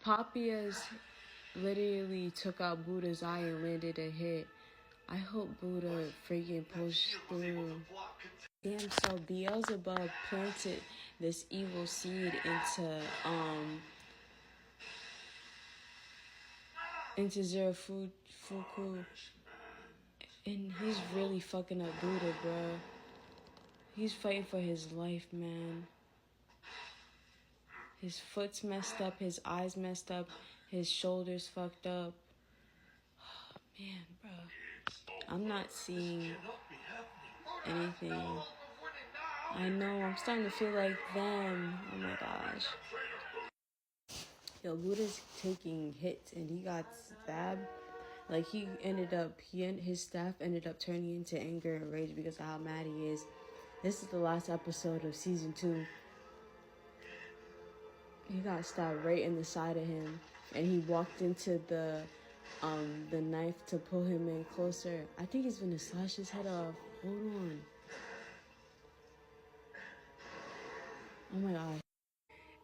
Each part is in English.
Papiyas literally took out Buddha's eye and landed a hit. I hope Buddha freaking pushed through. Damn, so Beelzebub planted this evil seed into Zerafuku, and he's really fucking up Buddha, bro. He's fighting for his life, man. His foot's messed up, his eyes messed up, his shoulders fucked up. Oh, man, bro. I'm not seeing anything. I know, I'm starting to feel like them. Oh my gosh. Yo, Buddha's taking hits and he got stabbed. Like his staff ended up turning into anger and rage because of how mad he is. This is the last episode of season 2. He got stabbed right in the side of him, and he walked into the knife to pull him in closer. I think he's gonna slash his head off. Hold on. Oh my god.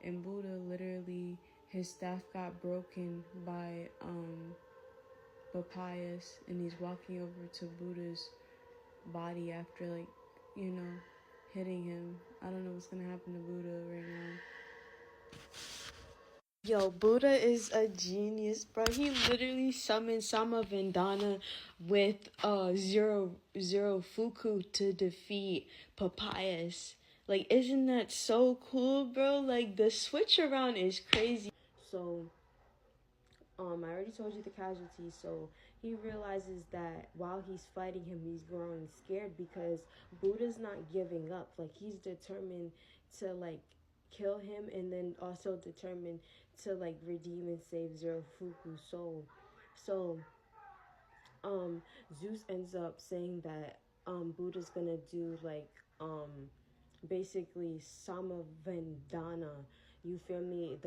And Buddha literally, his staff got broken by Papiyas, and he's walking over to Buddha's body after hitting him. I don't know what's gonna happen to Buddha right now. Yo, Buddha is a genius, bro. He literally summoned Sama Vandana with Zero Fuku to defeat Papiyas. Like, isn't that so cool, bro? Like, the switch around is crazy. So, I already told you the casualties. So he realizes that while he's fighting him, he's growing scared because Buddha's not giving up. Like, he's determined to kill him, and then also determined to redeem and save Zerafuku's soul. So Zeus ends up saying that Buddha's gonna do basically Samavandana, you feel me,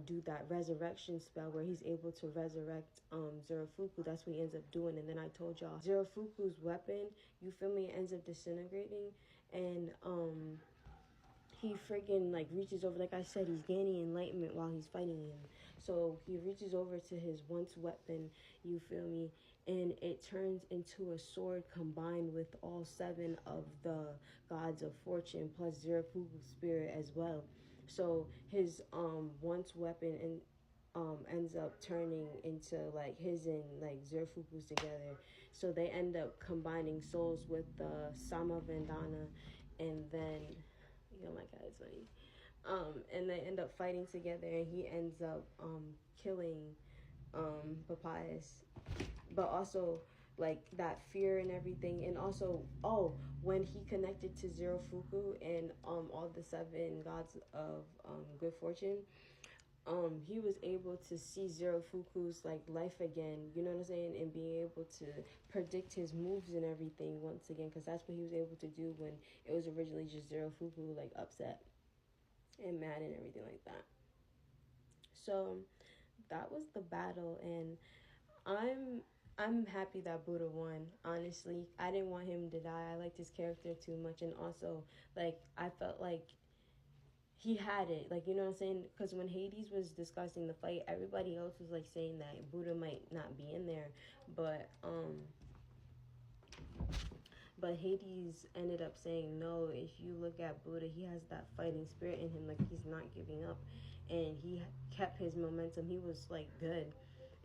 do that resurrection spell where he's able to resurrect Zerafuku. That's what he ends up doing. And then I told y'all Zerafuku's weapon, you feel me, ends up disintegrating, and he freaking reaches over, like I said, he's gaining enlightenment while he's fighting him. So he reaches over to his once weapon, you feel me, and it turns into a sword combined with all 7 of the gods of fortune plus Zerafuku's spirit as well. So his once weapon ends up turning into his and Zerafuku's together. So they end up combining souls with the Samavandana, and then oh my god, it's funny. And they end up fighting together, and he ends up killing Papiyas. But also that fear and everything, and also when he connected to Zerafuku and all the 7 gods of good fortune, he was able to see Zerafuku's life again, you know what I'm saying, and being able to predict his moves and everything once again, because that's what he was able to do when it was originally just Zerafuku upset and mad and everything like that. So that was the battle, and I'm happy that Buddha won. Honestly, I didn't want him to die. I liked his character too much, and also I felt he had it, you know what I'm saying? Because when Hades was discussing the fight, everybody else was saying that Buddha might not be in there, but Hades ended up saying no. If you look at Buddha, he has that fighting spirit in him, he's not giving up, and he kept his momentum. He was good,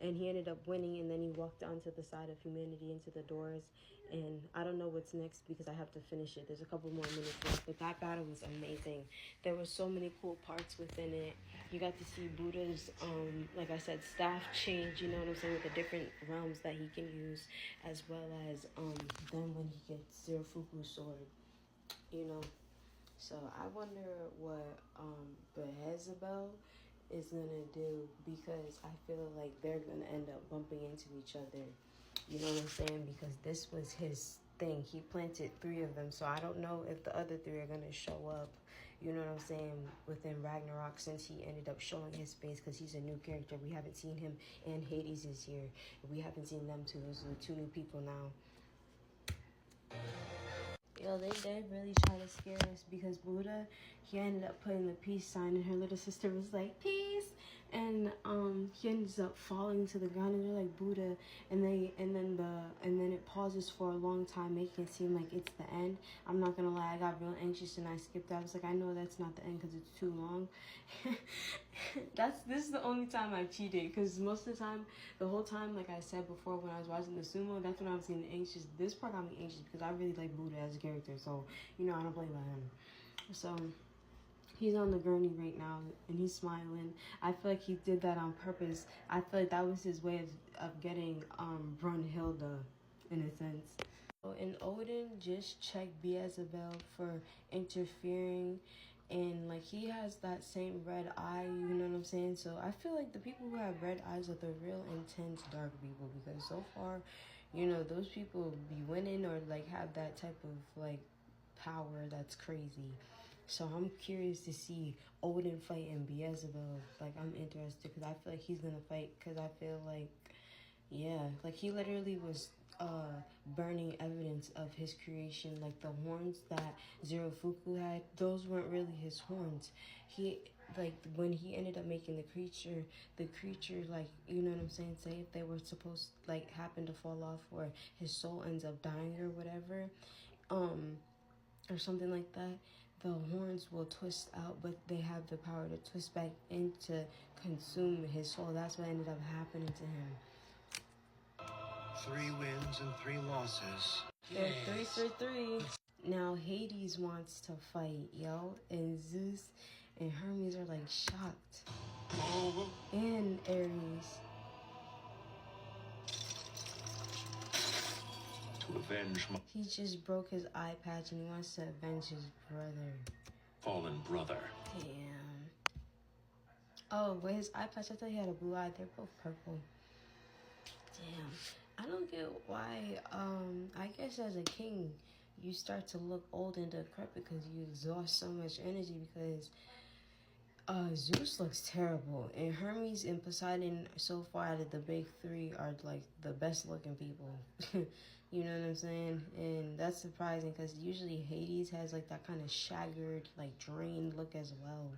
and he ended up winning, and then he walked onto the side of humanity into the doors. And I don't know what's next because I have to finish it. There's a couple more minutes left, but that battle was amazing. There were so many cool parts within it. You got to see Buddha's like I said, staff change, you know what I'm saying, with the different realms that he can use, as well as then when he gets Zerafuku's sword, you know. So I wonder what Beelzebub is gonna do, because I feel like they're gonna end up bumping into each other, you know what I'm saying, because this was his thing. He planted 3 of them, so I don't know if the other 3 are gonna show up, you know what I'm saying, within Ragnarok, since he ended up showing his face, because he's a new character. We haven't seen him, and Hades is here. We haven't seen them 2. Those are 2 new people now. Yo, they did really try to scare us, because Buddha, he ended up putting the peace sign, and her little sister was like, peace. And he ends up falling to the ground, and they're like Buddha, and then it pauses for a long time, making it seem like it's the end. I'm not gonna lie, I got real anxious and I skipped that. I was like, I know that's not the end because it's too long. This is the only time I cheated, because most of the time, the whole time, like I said before, when I was watching the sumo, that's when I was getting anxious. This part got me anxious because I really like Buddha as a character, so I don't play by him. So he's on the gurney right now, and he's smiling. I feel like he did that on purpose. I feel like that was his way of getting Brunhilde, in a sense. So, and Odin just checked Beelzebub for interfering, and like he has that same red eye, you know what I'm saying? So I feel like the people who have red eyes are the real intense dark people, because so far, those people be winning or like have that type of like power that's crazy. So I'm curious to see Odin fight and Beelzebub. Like, I'm interested because I feel like he's gonna fight, because I feel like, yeah, like he literally was burning evidence of his creation. Like the horns that Zerofuku had, those weren't really his horns. He, like, when he ended up making the creature, like, you know what I'm saying, say if they were supposed like happen to fall off, or his soul ends up dying or whatever, or something like that, the horns will twist out, but they have the power to twist back in to consume his soul. That's what ended up happening to him. 3 wins and 3 losses. They're 3 for 3. Now Hades wants to fight, yo, and Zeus and Hermes are like shocked. And Ares. To avenge my He just broke his eye patch and he wants to avenge his brother. fallen brother. Damn. Oh, with his eye patch, I thought he had a blue eye. They're both purple. Damn. I don't get why, I guess as a king, you start to look old and decrepit because you exhaust so much energy, because Zeus looks terrible, and Hermes and Poseidon so far out of the big 3 are like the best looking people. You know what I'm saying? And that's surprising, because usually Hades has like that kind of shaggered, like drained look as well.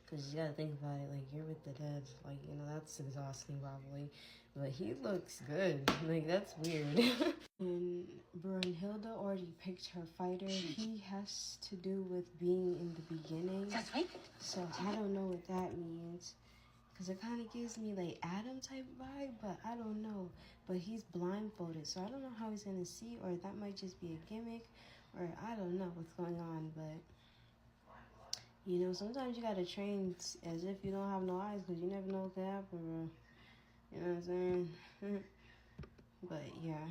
Because you gotta think about it, like you're with the dead, like, that's exhausting probably. But he looks good, like that's weird. And Brunhilde already picked her fighter. He has to do with being in the beginning. That's right. So I don't know what that means, because it kind of gives me like Adam type vibe, but I don't know. But he's blindfolded, so I don't know how he's gonna see, or that might just be a gimmick, or I don't know what's going on. But sometimes you gotta train as if you don't have no eyes, because you never know what could happen, bro. You know what I'm saying? But yeah.